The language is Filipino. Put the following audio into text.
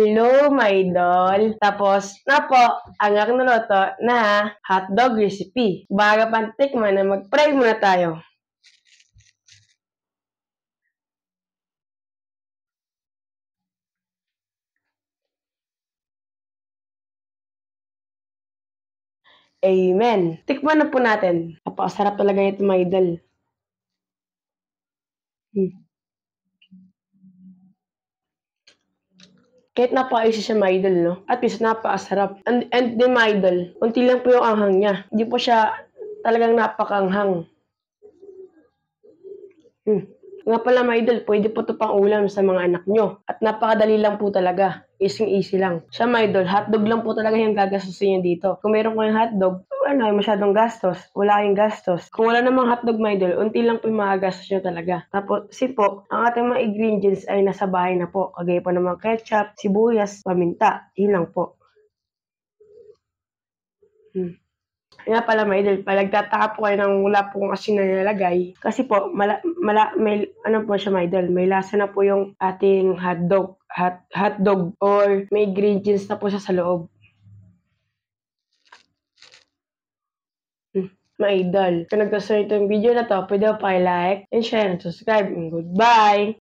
Hello, my idol. Tapos, na po, ang aking naloto na hotdog recipe. Bago pantikman na mag-pray muna tayo. Amen. Tikman na po natin. Napakasarap talaga ito, my idol. Kahit napaka-easy siya, my idol, no? At least napakasarap. And din, my idol, unti lang po yung anghang niya. Hindi po siya talagang napaka-anghang. Nga pala, my idol, pwede po ito pang ulam sa mga anak nyo. At napakadali lang po talaga. Easy lang. Siya, my idol, hotdog lang po talaga yung gagastusin nyo dito. Kung meron kayong hotdog, wala masyadong gastos. Wala kayong gastos. Kung wala namang hotdog, my idol, unti lang po yung magagastos nyo talaga. Tapos, po, ang ating mga ingredients ay nasa bahay na po. Kagaya po ng mga ketchup, sibuyas, paminta. Yun lang po. Nga pala, my idol, nagtataka po kayo ng wala pong asin na nilalagay. Kasi po, may, ano po siya, my idol, may lasa na po yung ating hotdog or may ingredients na po siya sa loob. My idol, kung nagustuhan ito yung video na to, pwede po pa-like and share and subscribe. And goodbye!